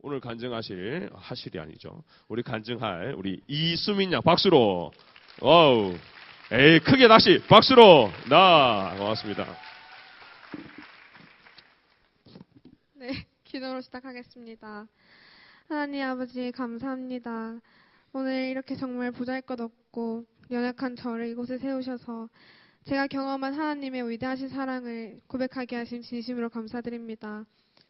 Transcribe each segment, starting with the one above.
오늘 하실이 아니죠. 우리 간증할 우리 이수민 양 박수로. 와우. 에이, 크게 다시 박수로. 고맙습니다. 네, 기도로 시작하겠습니다. 하나님 아버지 감사합니다. 오늘 이렇게 정말 보잘것없고 연약한 저를 이곳에 세우셔서 제가 경험한 하나님의 위대하신 사랑을 고백하게 하신 진심으로 감사드립니다.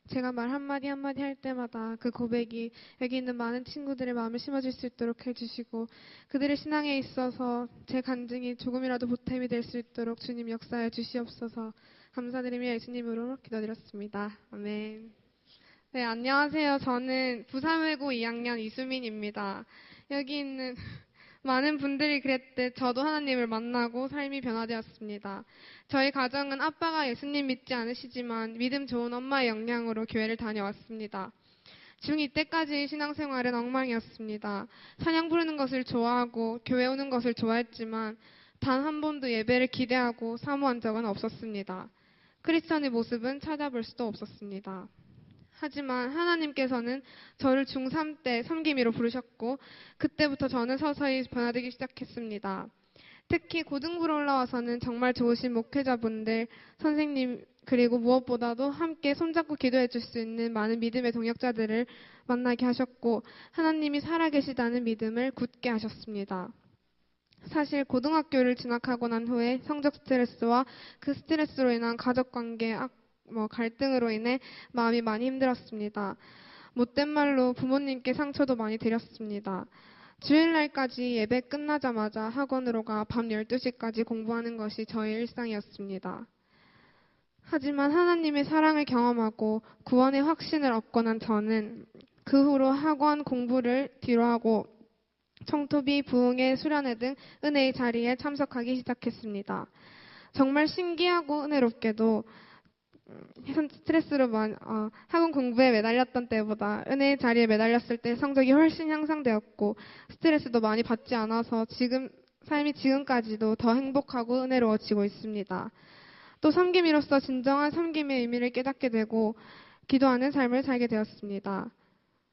제가 말 한마디 한마디 할 때마다 그 고백이 여기 있는 많은 친구들의 마음을 심어줄 수 있도록 해주시고 그들의 신앙에 있어서 제 간증이 조금이라도 보탬이 될 수 있도록 주님 역사해 주시옵소서. 감사드리며 예수님으로 기도드렸습니다. 아멘. 네, 안녕하세요. 저는 부산외고 2학년 이수민입니다. 여기 있는 많은 분들이 그랬듯 저도 하나님을 만나고 삶이 변화되었습니다. 저희 가정은 아빠가 예수님 믿지 않으시지만 믿음 좋은 엄마의 영향으로 교회를 다녀왔습니다. 중2 때까지 신앙생활은 엉망이었습니다. 찬양 부르는 것을 좋아하고 교회 오는 것을 좋아했지만 단 한 번도 예배를 기대하고 사모한 적은 없었습니다. 크리스천의 모습은 찾아볼 수도 없었습니다. 하지만 하나님께서는 저를 중3 때 섬김이로 부르셨고 그때부터 저는 서서히 변화되기 시작했습니다. 특히 고등부로 올라와서는 정말 좋으신 목회자분들, 선생님 그리고 무엇보다도 함께 손잡고 기도해 줄 수 있는 많은 믿음의 동역자들을 만나게 하셨고 하나님이 살아계시다는 믿음을 굳게 하셨습니다. 사실 고등학교를 진학하고 난 후에 성적 스트레스와 그 스트레스로 인한 가족관계 갈등으로 인해 마음이 많이 힘들었습니다. 못된 말로 부모님께 상처도 많이 드렸습니다. 주일날까지 예배 끝나자마자 학원으로 가 밤 12시까지 공부하는 것이 저의 일상이었습니다. 하지만 하나님의 사랑을 경험하고 구원의 확신을 얻고 난 저는 그 후로 학원 공부를 뒤로하고 청토비, 부흥회, 수련회 등 은혜의 자리에 참석하기 시작했습니다. 정말 신기하고 은혜롭게도 스트레스로 학원 공부에 매달렸던 때보다 은혜의 자리에 매달렸을 때 성적이 훨씬 향상되었고 스트레스도 많이 받지 않아서 삶이 지금까지도 더 행복하고 은혜로워지고 있습니다. 또 섬김이로서 진정한 섬김의 의미를 깨닫게 되고 기도하는 삶을 살게 되었습니다.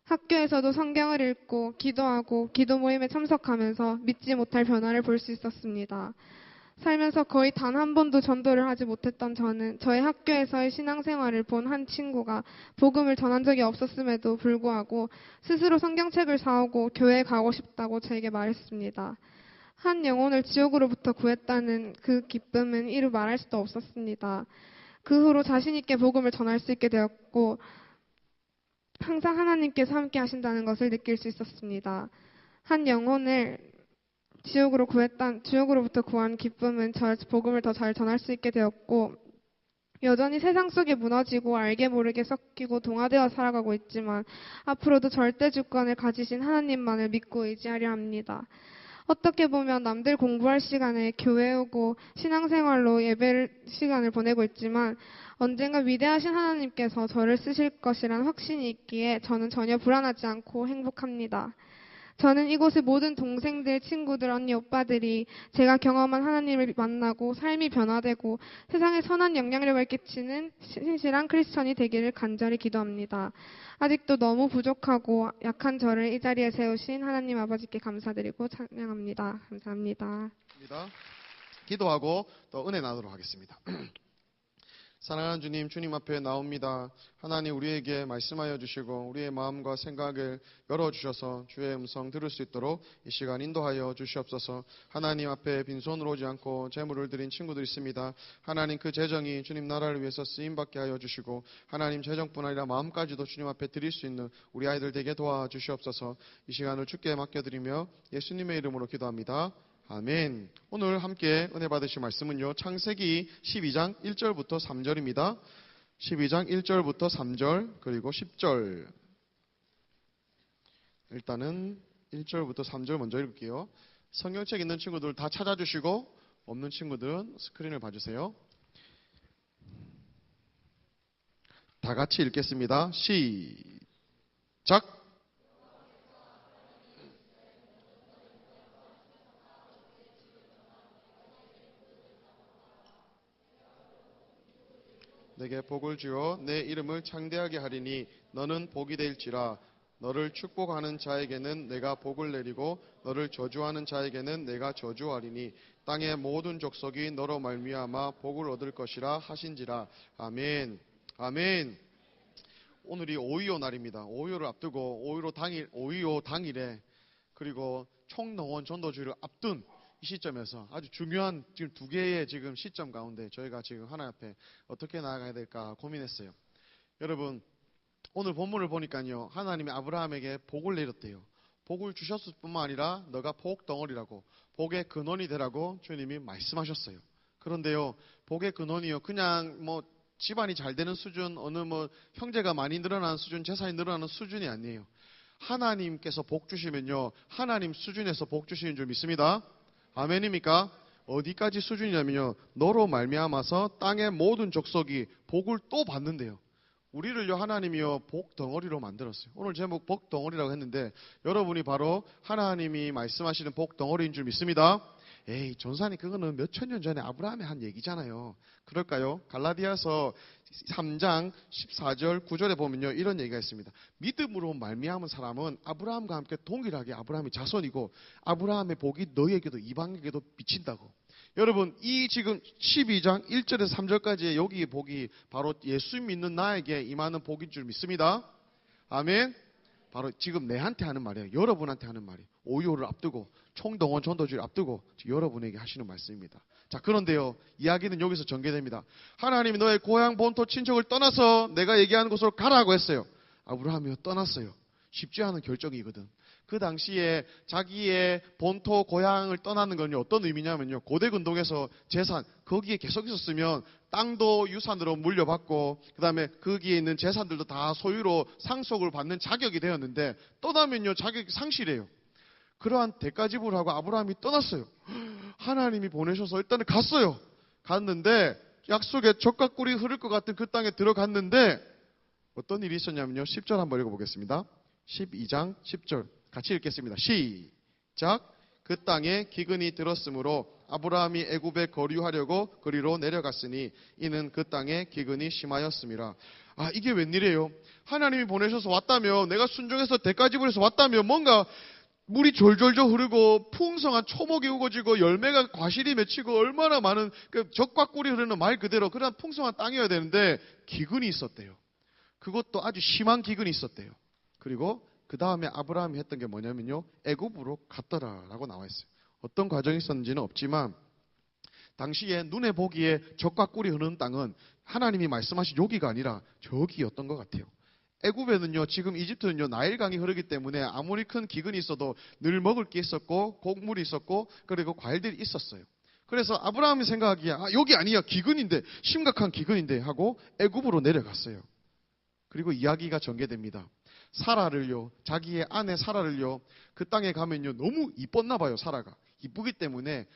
학교에서도 성경을 읽고 기도하고 기도 모임에 참석하면서 믿지 못할 변화를 볼 수 있었습니다. 살면서 거의 단 한 번도 전도를 하지 못했던 저는 저희 학교에서의 신앙생활을 본 한 친구가 복음을 전한 적이 없었음에도 불구하고 스스로 성경책을 사오고 교회에 가고 싶다고 저에게 말했습니다. 한 영혼을 지옥으로부터 구했다는 그 기쁨은 이루 말할 수도 없었습니다. 그 후로 자신 있게 복음을 전할 수 있게 되었고 항상 하나님께서 함께 하신다는 것을 느낄 수 있었습니다. 한 영혼을 지옥으로부터 구한 기쁨은 복음을 더 잘 전할 수 있게 되었고 여전히 세상 속에 무너지고 알게 모르게 섞이고 동화되어 살아가고 있지만 앞으로도 절대 주권을 가지신 하나님만을 믿고 의지하려 합니다. 어떻게 보면 남들 공부할 시간에 교회 오고 신앙생활로 시간을 보내고 있지만 언젠가 위대하신 하나님께서 저를 쓰실 것이란 확신이 있기에 저는 전혀 불안하지 않고 행복합니다. 저는 이곳의 모든 동생들, 친구들, 언니, 오빠들이 제가 경험한 하나님을 만나고 삶이 변화되고 세상에 선한 영향력을 끼치는 신실한 크리스천이 되기를 간절히 기도합니다. 아직도 너무 부족하고 약한 저를 이 자리에 세우신 하나님 아버지께 감사드리고 찬양합니다. 감사합니다. 기도하고 또 은혜 나누도록 하겠습니다. 사랑하는 주님, 주님 앞에 나옵니다. 하나님 우리에게 말씀하여 주시고 우리의 마음과 생각을 열어주셔서 주의 음성 들을 수 있도록 이 시간 인도하여 주시옵소서. 하나님 앞에 빈손으로 오지 않고 재물을 드린 친구들 있습니다. 하나님 그 재정이 주님 나라를 위해서 쓰임받게 하여 주시고 하나님 재정뿐 아니라 마음까지도 주님 앞에 드릴 수 있는 우리 아이들 되게 도와주시옵소서. 이 시간을 주께 맡겨드리며 예수님의 이름으로 기도합니다. 아멘. 오늘 함께 은혜 받으실 말씀은요, 창세기 12장 1절부터 3절입니다. 12장 1절부터 3절 그리고 10절. 일단은 1절부터 3절 먼저 읽을게요. 성경책 있는 친구들 다 찾아주시고 없는 친구들은 스크린을 봐주세요. 다 같이 읽겠습니다. 시작. 내게 복을 주어 내 이름을 창대하게 하리니 너는 복이 될지라. 너를 축복하는 자에게는 내가 복을 내리고 너를 저주하는 자에게는 내가 저주하리니 땅의 모든 족속이 너로 말미암아 복을 얻을 것이라 하신지라. 아멘. 아멘. 오늘이 5.25 날입니다. 5.25를 앞두고 5.25 당일에 그리고 총농원 전도주의를 앞둔 이 시점에서 아주 중요한 지금 두 개의 지금 시점 가운데 저희가 지금 하나님 앞에 어떻게 나아가야 될까 고민했어요. 여러분, 오늘 본문을 보니까요, 하나님이 아브라함에게 복을 내렸대요. 복을 주셨을 뿐만 아니라 너가 복 덩어리라고, 복의 근원이 되라고 주님이 말씀하셨어요. 그런데요, 복의 근원이요, 그냥 뭐 집안이 잘 되는 수준, 어느 뭐 형제가 많이 늘어나는 수준, 재산이 늘어나는 수준이 아니에요. 하나님께서 복 주시면요, 하나님 수준에서 복 주시는 줄 믿습니다. 아멘입니까? 어디까지 수준이냐면요, 너로 말미암아서 땅의 모든 족속이 복을 또 받는데요. 우리를요, 하나님이요, 복 덩어리로 만들었어요. 오늘 제목 복 덩어리라고 했는데 여러분이 바로 하나님이 말씀하시는 복 덩어리인 줄 믿습니다. 에이, 전사님, 그거는 몇천 년 전에 아브라함이 한 얘기잖아요. 그럴까요? 갈라디아서 3장 14절 9절에 보면요, 이런 얘기가 있습니다. 믿음으로 말미암은 사람은 아브라함과 함께 동일하게 아브라함의 자손이고 아브라함의 복이 너희에게도 이방에게도 비친다고. 여러분, 이 지금 12장 1절에서 3절까지의 여기의 복이 바로 예수 믿는 나에게 임하는 복인 줄 믿습니다. 아멘. 바로 지금 내한테 하는 말이에요. 여러분한테 하는 말이에요. 5.25를 앞두고 총동원 전도주의를 앞두고 여러분에게 하시는 말씀입니다. 자, 그런데요, 이야기는 여기서 전개됩니다. 하나님이 너의 고향 본토 친척을 떠나서 내가 얘기하는 곳으로 가라고 했어요. 아브라함이 떠났어요. 쉽지 않은 결정이거든. 그 당시에 자기의 본토 고향을 떠나는 건요, 어떤 의미냐면요, 고대 근동에서 재산 거기에 계속 있었으면 땅도 유산으로 물려받고 그 다음에 거기에 있는 재산들도 다 소유로 상속을 받는 자격이 되었는데 떠나면요, 자격이 상실해요. 그러한 대가지불을 하고 아브라함이 떠났어요. 하나님이 보내셔서 일단은 갔어요. 갔는데 약속의 젖과 꿀이 흐를 것 같은 그 땅에 들어갔는데 어떤 일이 있었냐면요, 10절 한번 읽어보겠습니다. 12장 10절 같이 읽겠습니다. 시작. 그 땅에 기근이 들었으므로 아브라함이 애굽에 거류하려고 그리로 내려갔으니 이는 그 땅에 기근이 심하였음이라. 아, 이게 웬일이에요? 하나님이 보내셔서 왔다면, 내가 순종해서 대가지불에서 왔다면 뭔가 물이 졸졸졸 흐르고 풍성한 초목이 우거지고 열매가 과실이 맺히고 얼마나 많은 그 젖과 꿀이 흐르는 말 그대로 그런 풍성한 땅이어야 되는데 기근이 있었대요. 그것도 아주 심한 기근이 있었대요. 그리고 그 다음에 아브라함이 했던 게 뭐냐면요, 애굽으로 갔더라라고 나와 있어요. 어떤 과정이 있었는지는 없지만 당시에 눈에 보기에 젖과 꿀이 흐르는 땅은 하나님이 말씀하신 여기가 아니라 저기였던 것 같아요. 애굽에는요, 지금 이집트는요, 나일강이 흐르기 때문에 아무리 큰 기근이 있어도 늘 먹을 게 있었고 곡물이 있었고 그리고 과일들이 있었어요. 그래서 아브라함이 생각하기에 여기 아니야, 기근인데, 심각한 기근인데 하고 애굽으로 내려갔어요. 그리고 이야기가 전개됩니다. 사라를요, 자기의 아내 사라를요, 그 땅에 가면요, 너무 이뻤나 봐요. 사라가 이쁘기 때문에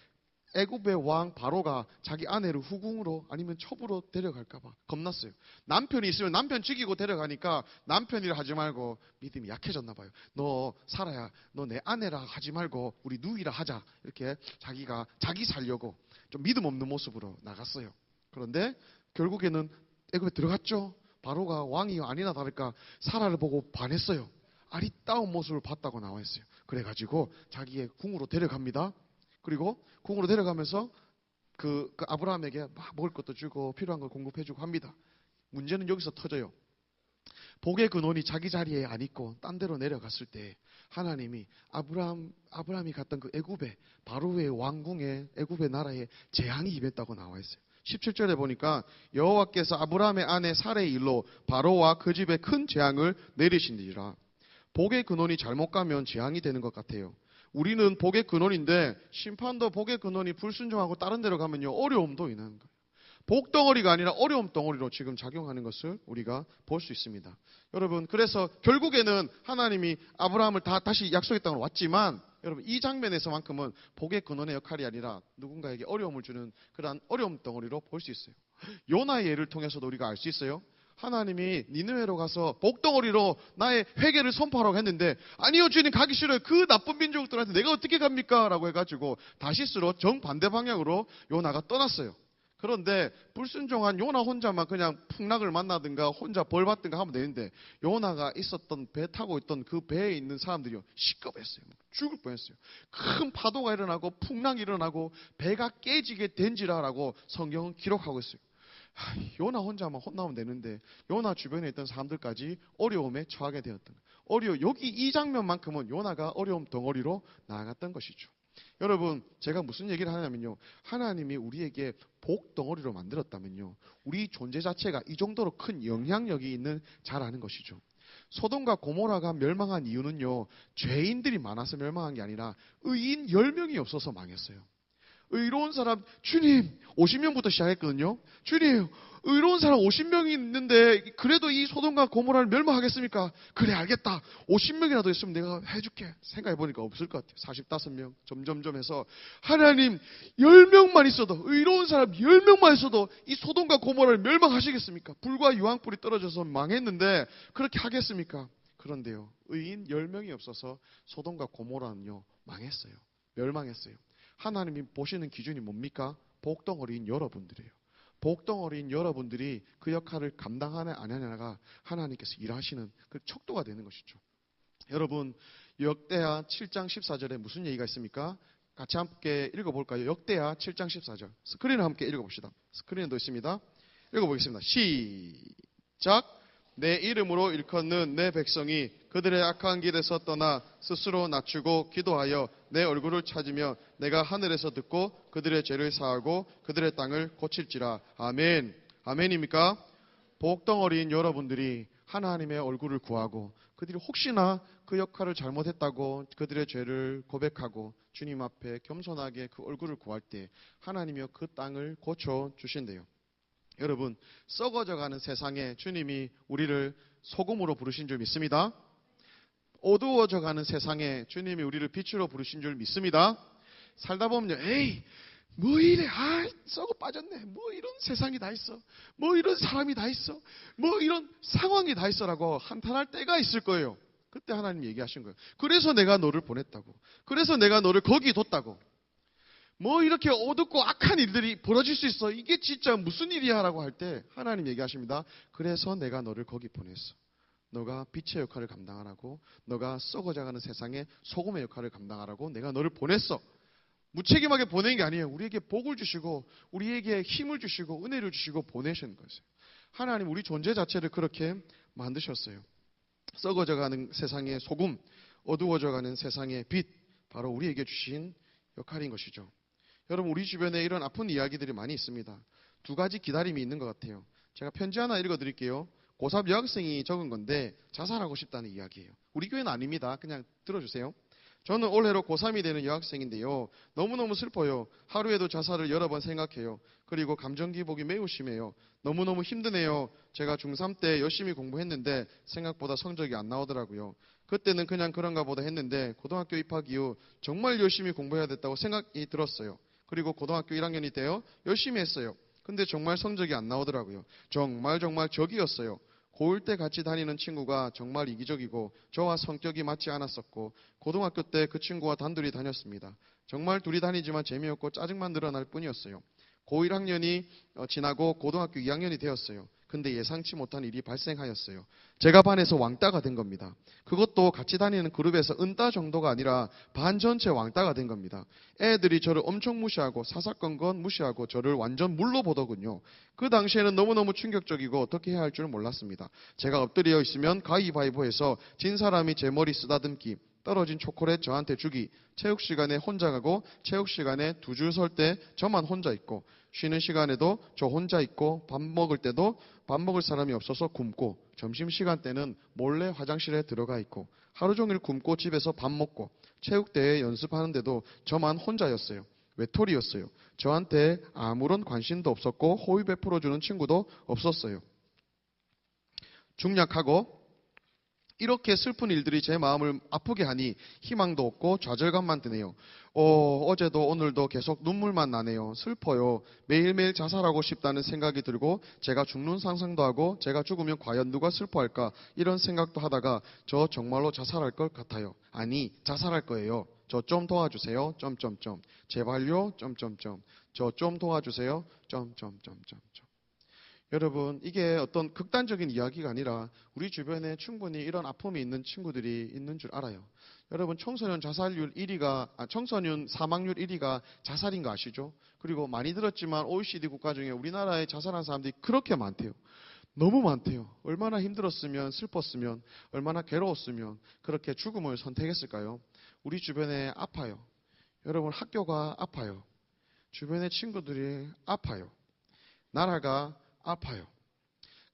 애굽의 왕 바로가 자기 아내를 후궁으로 아니면 첩으로 데려갈까 봐 겁났어요. 남편이 있으면 남편 죽이고 데려가니까 남편이라 하지 말고, 믿음이 약해졌나 봐요. 너 사라야, 너 내 아내라 하지 말고 우리 누이라 하자. 이렇게 자기가 자기 살려고 좀 믿음 없는 모습으로 나갔어요. 그런데 결국에는 애굽에 들어갔죠. 바로가 왕이 아니나 다를까 사라를 보고 반했어요. 아리따운 모습을 봤다고 나와 있어요. 그래가지고 자기의 궁으로 데려갑니다. 그리고 궁으로 데려가면서 그 아브라함에게 막 먹을 것도 주고 필요한 걸 공급해주고 합니다. 문제는 여기서 터져요. 복의 근원이 자기 자리에 안 있고 딴 데로 내려갔을 때 하나님이 아브라함이 갔던 그 애굽의 바로의 왕궁에, 애굽의 나라에 재앙이 임했다고 나와 있어요. 17절에 보니까 여호와께서 아브라함의 아내 사레의 일로 바로와 그 집에 큰 재앙을 내리신지라. 복의 근원이 잘못 가면 재앙이 되는 것 같아요. 우리는 복의 근원인데 심판도 복의 근원이 불순종하고 다른 데로 가면요, 어려움도 있는 거예요. 복 덩어리가 아니라 어려움 덩어리로 지금 작용하는 것을 우리가 볼 수 있습니다. 여러분, 그래서 결국에는 하나님이 아브라함을 다시 약속의 땅으로 왔지만, 여러분, 이 장면에서만큼은 복의 근원의 역할이 아니라 누군가에게 어려움을 주는 그러한 어려움 덩어리로 볼 수 있어요. 요나의 예를 통해서도 우리가 알 수 있어요. 하나님이 니느웨로 가서 복덩어리로 나의 회개를 선포하라고 했는데, 아니요 주님, 가기 싫어요. 그 나쁜 민족들한테 내가 어떻게 갑니까? 라고 해가지고 다시스로 정반대 방향으로 요나가 떠났어요. 그런데 불순종한 요나 혼자만 그냥 풍락을 만나든가 혼자 벌 받든가 하면 되는데 요나가 있었던 배 타고 있던 그 배에 있는 사람들이요 시겁했어요. 죽을 뻔했어요. 큰 파도가 일어나고 풍랑이 일어나고 배가 깨지게 된지라라고 성경은 기록하고 있어요. 요나 혼자만 혼나면 되는데 요나 주변에 있던 사람들까지 어려움에 처하게 되었던 거예요. 여기 이 장면만큼은 요나가 어려움 덩어리로 나아갔던 것이죠. 여러분, 제가 무슨 얘기를 하냐면요. 하나님이 우리에게 복 덩어리로 만들었다면요. 우리 존재 자체가 이 정도로 큰 영향력이 있는 잘 아는 것이죠. 소돔과 고모라가 멸망한 이유는요. 죄인들이 많아서 멸망한 게 아니라 의인 10명이 없어서 망했어요. 의로운 사람, 주님, 50명부터 시작했거든요. 주님, 의로운 사람 50명이 있는데 그래도 이 소돔과 고모라를 멸망하겠습니까? 그래, 알겠다. 50명이라도 있으면 내가 해줄게. 생각해보니까 없을 것 같아요. 45명, 점점점 해서 하나님 10명만 있어도, 의로운 사람 10명만 있어도 이 소돔과 고모라를 멸망하시겠습니까? 불과 유황불이 떨어져서 망했는데 그렇게 하겠습니까? 그런데요, 의인 10명이 없어서 소돔과 고모라는요, 망했어요. 멸망했어요. 하나님이 보시는 기준이 뭡니까? 복덩어리인 여러분들이에요. 복덩어리인 여러분들이 그 역할을 감당하냐 안 하냐가 하나님께서 일하시는 그 척도가 되는 것이죠. 여러분, 역대하 7장 14절에 무슨 얘기가 있습니까? 같이 함께 읽어볼까요? 역대하 7장 14절. 스크린을 함께 읽어봅시다. 스크린에도 있습니다. 읽어보겠습니다. 시작. 내 이름으로 일컫는 내 백성이 그들의 악한 길에서 떠나 스스로 낮추고 기도하여 내 얼굴을 찾으며 내가 하늘에서 듣고 그들의 죄를 사하고 그들의 땅을 고칠지라. 아멘. 아멘입니까? 복덩어리인 여러분들이 하나님의 얼굴을 구하고 그들이 혹시나 그 역할을 잘못했다고 그들의 죄를 고백하고 주님 앞에 겸손하게 그 얼굴을 구할 때 하나님이여 그 땅을 고쳐주신대요. 여러분, 썩어져가는 세상에 주님이 우리를 소금으로 부르신 줄 믿습니다. 어두워져가는 세상에 주님이 우리를 빛으로 부르신 줄 믿습니다. 살다 보면요, 에이, 뭐 이래, 썩어 빠졌네. 뭐 이런 세상이 다 있어. 뭐 이런 사람이 다 있어. 뭐 이런 상황이 다 있어라고 한탄할 때가 있을 거예요. 그때 하나님 얘기하신 거예요. 그래서 내가 너를 보냈다고. 그래서 내가 너를 거기 뒀다고. 뭐 이렇게 어둡고 악한 일들이 벌어질 수 있어. 이게 진짜 무슨 일이야 라고 할 때 하나님 얘기하십니다. 그래서 내가 너를 거기 보냈어. 너가 빛의 역할을 감당하라고, 너가 썩어져가는 세상에 소금의 역할을 감당하라고 내가 너를 보냈어. 무책임하게 보낸 게 아니에요. 우리에게 복을 주시고 우리에게 힘을 주시고 은혜를 주시고 보내신 거예요. 하나님 우리 존재 자체를 그렇게 만드셨어요. 썩어져가는 세상의 소금, 어두워져가는 세상의 빛, 바로 우리에게 주신 역할인 것이죠. 여러분, 우리 주변에 이런 아픈 이야기들이 많이 있습니다. 두 가지 기다림이 있는 것 같아요. 제가 편지 하나 읽어드릴게요. 고3 여학생이 적은 건데 자살하고 싶다는 이야기예요. 우리 교회는 아닙니다. 그냥 들어주세요. 저는 올해로 고3이 되는 여학생인데요. 너무너무 슬퍼요. 하루에도 자살을 여러 번 생각해요. 그리고 감정 기복이 매우 심해요. 너무너무 힘드네요. 제가 중3 때 열심히 공부했는데 생각보다 성적이 안 나오더라고요. 그때는 그냥 그런가 보다 했는데 고등학교 입학 이후 정말 열심히 공부해야 됐다고 생각이 들었어요. 그리고 고등학교 1학년이 되어 열심히 했어요. 근데 정말 성적이 안 나오더라고요. 정말 적이었어요. 고1 때 같이 다니는 친구가 정말 이기적이고 저와 성격이 맞지 않았었고 고등학교 때 그 친구와 단둘이 다녔습니다. 정말 둘이 다니지만 재미없고 짜증만 늘어날 뿐이었어요. 고1 학년이 지나고 고등학교 2학년이 되었어요. 근데 예상치 못한 일이 발생하였어요. 제가 반에서 왕따가 된 겁니다. 그것도 같이 다니는 그룹에서 은따 정도가 아니라 반 전체 왕따가 된 겁니다. 애들이 저를 엄청 무시하고 사사건건 무시하고 저를 완전 물로 보더군요. 그 당시에는 너무너무 충격적이고 어떻게 해야 할 줄 몰랐습니다. 제가 엎드려 있으면 가위바위보해서 진 사람이 제 머리 쓰다듬기, 떨어진 초콜릿 저한테 주기, 체육 시간에 혼자 가고 체육 시간에 두 줄 설 때 저만 혼자 있고 쉬는 시간에도 저 혼자 있고 밥 먹을 때도 밥 먹을 사람이 없어서 굶고 점심시간 때는 몰래 화장실에 들어가 있고 하루 종일 굶고 집에서 밥 먹고 체육대회 연습하는데도 저만 혼자였어요. 외톨이였어요. 저한테 아무런 관심도 없었고 호의 베풀어주는 친구도 없었어요. 중약하고 이렇게 슬픈 일들이 제 마음을 아프게 하니 희망도 없고 좌절감만 드네요. 어제도 오늘도 계속 눈물만 나네요. 슬퍼요. 매일매일 자살하고 싶다는 생각이 들고 제가 죽는 상상도 하고 제가 죽으면 과연 누가 슬퍼할까 이런 생각도 하다가 저 정말로 자살할 것 같아요. 아니, 자살할 거예요. 저 좀 도와주세요. 점점점. 제발요. 점점점. 저 좀 도와주세요. 점점점점. 여러분, 이게 어떤 극단적인 이야기가 아니라 우리 주변에 충분히 이런 아픔이 있는 친구들이 있는 줄 알아요. 여러분, 청소년 사망률 1위가 자살인 거 아시죠? 그리고 많이 들었지만 OECD 국가 중에 우리나라에 자살한 사람들이 그렇게 많대요. 너무 많대요. 얼마나 힘들었으면, 슬펐으면, 얼마나 괴로웠으면 그렇게 죽음을 선택했을까요? 우리 주변에 아파요. 여러분, 학교가 아파요. 주변의 친구들이 아파요. 나라가 아파요.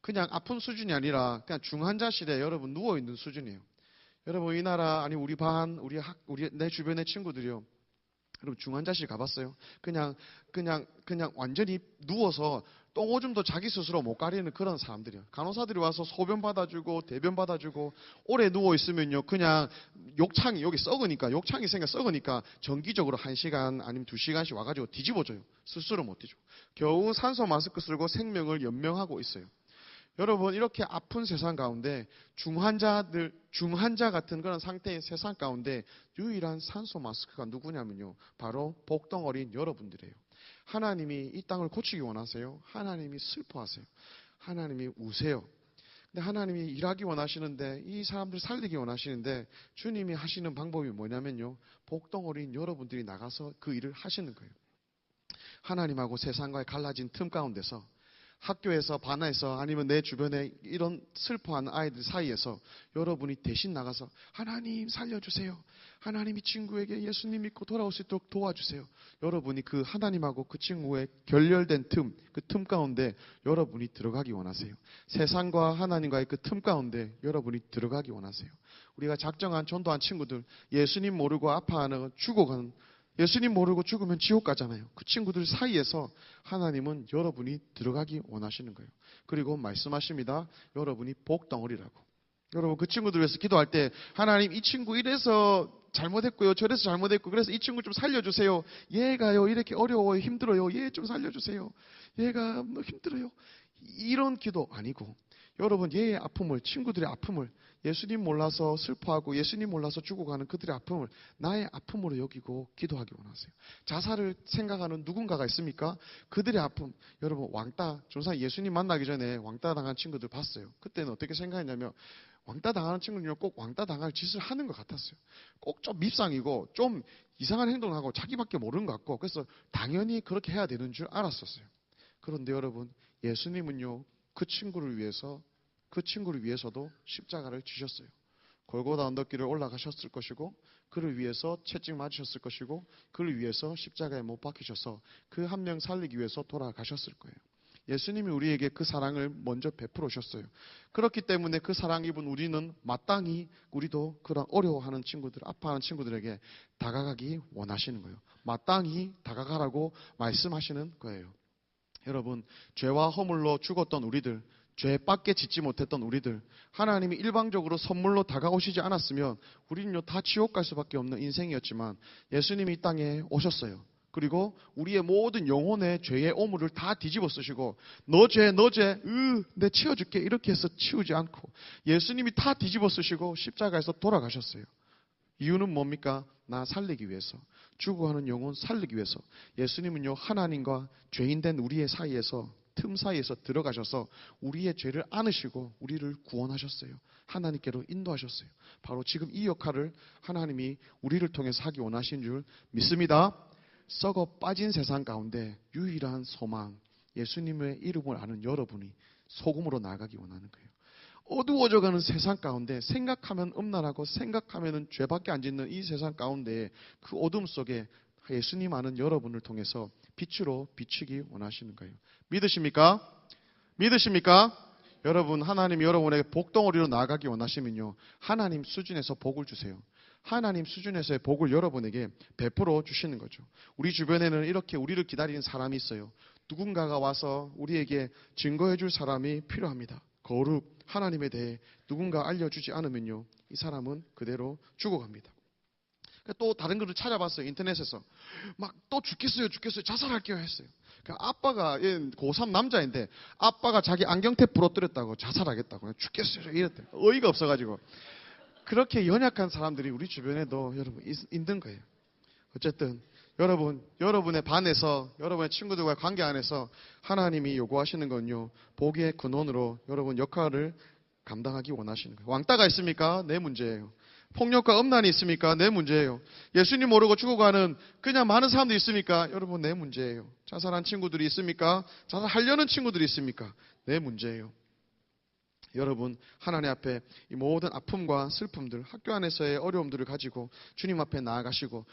그냥 아픈 수준이 아니라 그냥 중환자실에 여러분 누워있는 수준이에요. 여러분, 이 나라, 아니 우리 반, 내 주변의 친구들이요. 여러분, 중환자실 가봤어요? 그냥 완전히 누워서 똥오줌도 자기 스스로 못 가리는 그런 사람들이요. 간호사들이 와서 소변 받아주고 대변 받아주고 오래 누워 있으면요, 그냥 욕창이 여기 욕창이 썩으니까 정기적으로 1시간 아니면 2시간씩 와가지고 뒤집어져요. 스스로 못 뒤집어. 겨우 산소 마스크 쓰고 생명을 연명하고 있어요. 여러분, 이렇게 아픈 세상 가운데 중환자 같은 그런 상태인 세상 가운데 유일한 산소 마스크가 누구냐면요, 바로 복덩어린 여러분들이에요. 하나님이 이 땅을 고치기 원하세요. 하나님이 슬퍼하세요. 하나님이 우세요. 근데 하나님이 일하기 원하시는데, 이 사람들 살리기 원하시는데, 주님이 하시는 방법이 뭐냐면요, 복덩어린 여러분들이 나가서 그 일을 하시는 거예요. 하나님하고 세상과의 갈라진 틈 가운데서, 학교에서, 반에서, 아니면 내 주변에 이런 슬퍼하는 아이들 사이에서 여러분이 대신 나가서 하나님 살려주세요. 하나님이 친구에게 예수님 믿고 돌아올 수 있도록 도와주세요. 여러분이 그 하나님하고 그 친구의 결렬된 틈, 그 틈 가운데 여러분이 들어가기 원하세요. 세상과 하나님과의 그 틈 가운데 여러분이 들어가기 원하세요. 우리가 작정한 전도한 친구들, 예수님 모르고 아파하는 죽어가는, 예수님 모르고 죽으면 지옥 가잖아요. 그 친구들 사이에서 하나님은 여러분이 들어가기 원하시는 거예요. 그리고 말씀하십니다. 여러분이 복덩어리라고. 여러분, 그 친구들 위해서 기도할 때 하나님, 이 친구 이래서 잘못했고요, 저래서 잘못했고, 그래서 이 친구 좀 살려주세요. 얘가요 이렇게 어려워요, 힘들어요, 얘 좀 살려주세요. 얘가 너무 힘들어요. 이런 기도 아니고, 여러분, 얘의 아픔을, 친구들의 아픔을, 예수님 몰라서 슬퍼하고 예수님 몰라서 죽어가는 그들의 아픔을 나의 아픔으로 여기고 기도하기 원하세요. 자살을 생각하는 누군가가 있습니까? 그들의 아픔. 여러분, 왕따, 조사 예수님 만나기 전에 왕따 당한 친구들 봤어요. 그때는 어떻게 생각했냐면, 왕따 당하는 친구는 꼭 왕따 당할 짓을 하는 것 같았어요. 꼭 좀 밉상이고 좀 이상한 행동을 하고 자기밖에 모르는 것 같고, 그래서 당연히 그렇게 해야 되는 줄 알았었어요. 그런데 여러분, 예수님은요, 그 친구를 위해서도 십자가를 지셨어요. 골고다 언덕길을 올라가셨을 것이고, 그를 위해서 채찍 맞으셨을 것이고, 그를 위해서 십자가에 못 박히셔서 그 한 명 살리기 위해서 돌아가셨을 거예요. 예수님이 우리에게 그 사랑을 먼저 베풀어 오셨어요. 그렇기 때문에 그 사랑 입은 우리는 마땅히 우리도 그런 어려워하는 친구들, 아파하는 친구들에게 다가가기 원하시는 거예요. 마땅히 다가가라고 말씀하시는 거예요. 여러분, 죄와 허물로 죽었던 우리들, 죄밖에 짓지 못했던 우리들, 하나님이 일방적으로 선물로 다가오시지 않았으면 우리는요 다 지옥 갈 수밖에 없는 인생이었지만, 예수님이 이 땅에 오셨어요. 그리고 우리의 모든 영혼의 죄의 오물을 다 뒤집어 쓰시고, 너 죄, 내 치워줄게, 이렇게 해서 치우지 않고 예수님이 다 뒤집어 쓰시고 십자가에서 돌아가셨어요. 이유는 뭡니까? 나 살리기 위해서, 죽어가는 영혼 살리기 위해서. 예수님은요, 하나님과 죄인된 우리의 사이에서, 틈 사이에서 들어가셔서 우리의 죄를 안으시고 우리를 구원하셨어요. 하나님께로 인도하셨어요. 바로 지금 이 역할을 하나님이 우리를 통해서 하기 원하신 줄 믿습니다. 썩어 빠진 세상 가운데 유일한 소망, 예수님의 이름을 아는 여러분이 소금으로 나아가기 원하는 거예요. 어두워져가는 세상 가운데, 생각하면 음란하고 생각하면 죄밖에 안 짓는 이 세상 가운데, 그 어둠 속에 예수님 아는 여러분을 통해서 빛으로 비추기 원하시는 거예요. 믿으십니까? 믿으십니까? 여러분, 하나님이 여러분에게 복덩어리로 나아가기 원하시면요, 하나님 수준에서 복을 주세요. 하나님 수준에서의 복을 여러분에게 베풀어 주시는 거죠. 우리 주변에는 이렇게 우리를 기다리는 사람이 있어요. 누군가가 와서 우리에게 증거해 줄 사람이 필요합니다. 거룩 하나님에 대해 누군가 알려주지 않으면요, 이 사람은 그대로 죽어갑니다. 또 다른 글을 찾아봤어요. 인터넷에서. 막 또 죽겠어요 자살할게요 했어요. 아빠가 고3 남자인데 아빠가 자기 안경테 부러뜨렸다고 자살하겠다고 죽겠어요 이랬대. 어이가 없어가지고. 그렇게 연약한 사람들이 우리 주변에도 여러분 있는 거예요. 어쨌든 여러분의 반에서 여러분의 친구들과의 관계 안에서 하나님이 요구하시는 건요. 복의 근원으로 여러분 역할을 감당하기 원하시는 거예요. 왕따가 있습니까? 내 문제예요. 폭력과 음란이 있습니까? 내 문제예요. 예수님 모르고 죽어가는 그냥 많은 사람들이 있습니까? 여러분 내 문제예요. 자살한 친구들이 있습니까? 자살하려는 친구들이 있습니까? 내 문제예요. 여러분 하나님 앞에 이 모든 아픔과 슬픔들, 학교 안에서의 어려움들을 가지고 주님 앞에 나아가시고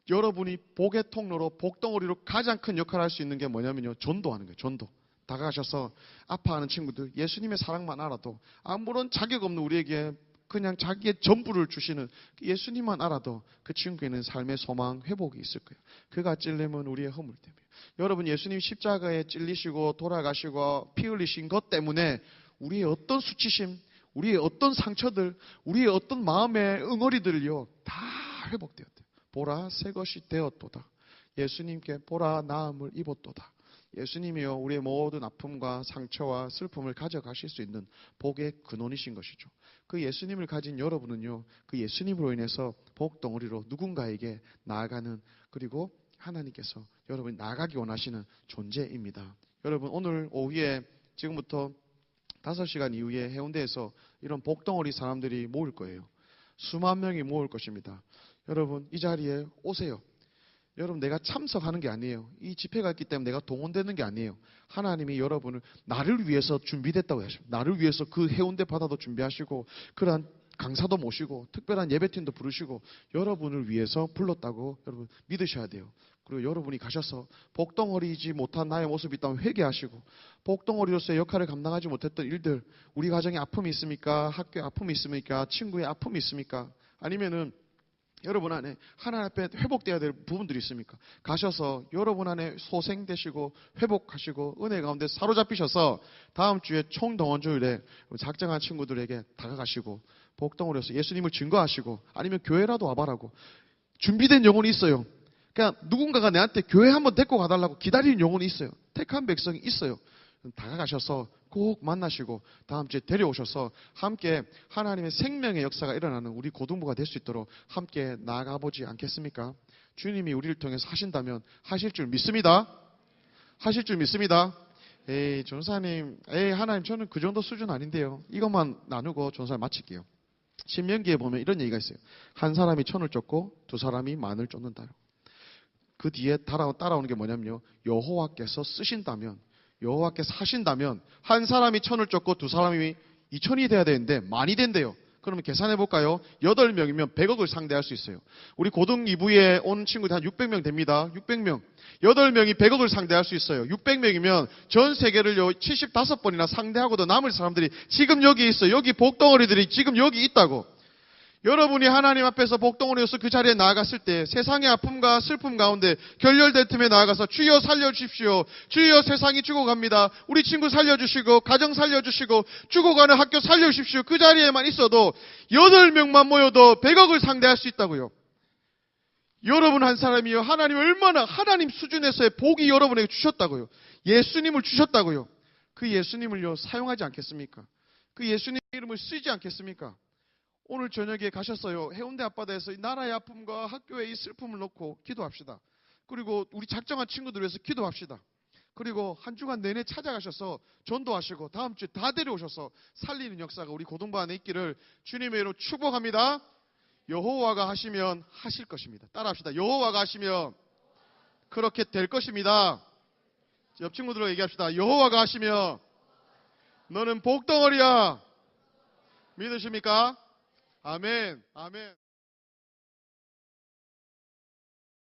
여러분이 복의 통로로 복덩어리로 가장 큰 역할을 할 수 있는 게 뭐냐면요. 전도하는 거예요. 전도. 다가가셔서 아파하는 친구들 예수님의 사랑만 알아도 아무런 자격 없는 우리에게 그냥 자기의 전부를 주시는 예수님만 알아도 그 친구에는 삶의 소망, 회복이 있을 거예요. 그가 찔리면 우리의 허물 때문에. 여러분 예수님 십자가에 찔리시고 돌아가시고 피 흘리신 것 때문에 우리의 어떤 수치심, 우리의 어떤 상처들, 우리의 어떤 마음의 응어리들을요 다 회복되었대요. 보라 새 것이 되었도다. 예수님께 보라 나음을 입었도다. 예수님이요 우리의 모든 아픔과 상처와 슬픔을 가져가실 수 있는 복의 근원이신 것이죠. 그 예수님을 가진 여러분은요 그 예수님으로 인해서 복덩어리로 누군가에게 나아가는 그리고 하나님께서 여러분이 나아가기 원하시는 존재입니다. 여러분 오늘 오후에 지금부터 5시간 이후에 해운대에서 이런 복덩어리 사람들이 모일 거예요. 수만 명이 모일 것입니다. 여러분 이 자리에 오세요. 여러분 내가 참석하는 게 아니에요. 이 집회가 있기 때문에 내가 동원되는 게 아니에요. 하나님이 여러분을 나를 위해서 준비됐다고 하십니다. 나를 위해서 그 해운대 바다도 준비하시고 그러한 강사도 모시고 특별한 예배팀도 부르시고 여러분을 위해서 불렀다고 여러분 믿으셔야 돼요. 그리고 여러분이 가셔서 복덩어리이지 못한 나의 모습이 있다면 회개하시고 복덩어리로서의 역할을 감당하지 못했던 일들 우리 가정에 아픔이 있습니까? 학교에 아픔이 있습니까? 친구의 아픔이 있습니까? 아니면은 여러분 안에 하나님 앞에 회복되어야 될 부분들이 있습니까? 가셔서 여러분 안에 소생되시고 회복하시고 은혜 가운데 사로잡히셔서 다음 주에 총동원주일에 작정한 친구들에게 다가가시고 복덩어리로서 예수님을 증거하시고 아니면 교회라도 와봐라고 준비된 영혼이 있어요. 그러니까 누군가가 내한테 교회 한번 데리고 가달라고 기다리는 영혼이 있어요. 택한 백성이 있어요. 다가가셔서 꼭 만나시고 다음 주에 데려오셔서 함께 하나님의 생명의 역사가 일어나는 우리 고등부가 될 수 있도록 함께 나아가보지 않겠습니까? 주님이 우리를 통해서 하신다면 하실 줄 믿습니다. 하실 줄 믿습니다. 에이 전사님, 하나님 저는 그 정도 수준 아닌데요. 이것만 나누고 전사를 마칠게요. 신명기에 보면 이런 얘기가 있어요. 한 사람이 천을 쫓고 두 사람이 만을 쫓는다. 그 뒤에 따라오는 게 뭐냐면요. 여호와께서 쓰신다면 여호와께서 하신다면 한 사람이 천을 쫓고 두 사람이 2천이 돼야 되는데 만이 된대요. 그러면 계산해 볼까요? 8명이면 100억을 상대할 수 있어요. 우리 고등 2부에 온 친구들 한 600명 됩니다. 600명. 8명이 100억을 상대할 수 있어요. 600명이면 전 세계를요 75번이나 상대하고도 남을 사람들이 지금 여기 있어요. 여기 복덩어리들이 지금 여기 있다고. 여러분이 하나님 앞에서 복덩어리로서 그 자리에 나아갔을 때 세상의 아픔과 슬픔 가운데 결렬된 틈에 나아가서 주여 살려주십시오. 주여 세상이 죽어갑니다. 우리 친구 살려주시고 가정 살려주시고 죽어가는 학교 살려주십시오. 그 자리에만 있어도 8명만 모여도 100억을 상대할 수 있다고요. 여러분 한 사람이요. 하나님 얼마나 하나님 수준에서의 복이 여러분에게 주셨다고요. 예수님을 주셨다고요. 그 예수님을요 사용하지 않겠습니까? 그 예수님 이름을 쓰지 않겠습니까? 오늘 저녁에 가셨어요. 해운대 앞바다에서 나라의 아픔과 학교의 이 슬픔을 놓고 기도합시다. 그리고 우리 작정한 친구들 위해서 기도합시다. 그리고 한 주간 내내 찾아가셔서 전도하시고 다음 주에 다 데려오셔서 살리는 역사가 우리 고등부 안에 있기를 주님의 이름으로 축복합니다. 여호와가 하시면 하실 것입니다. 따라합시다. 여호와가 하시면 그렇게 될 것입니다. 옆 친구들과 얘기합시다. 여호와가 하시면 너는 복덩어리야. 믿으십니까? 아멘. 아멘.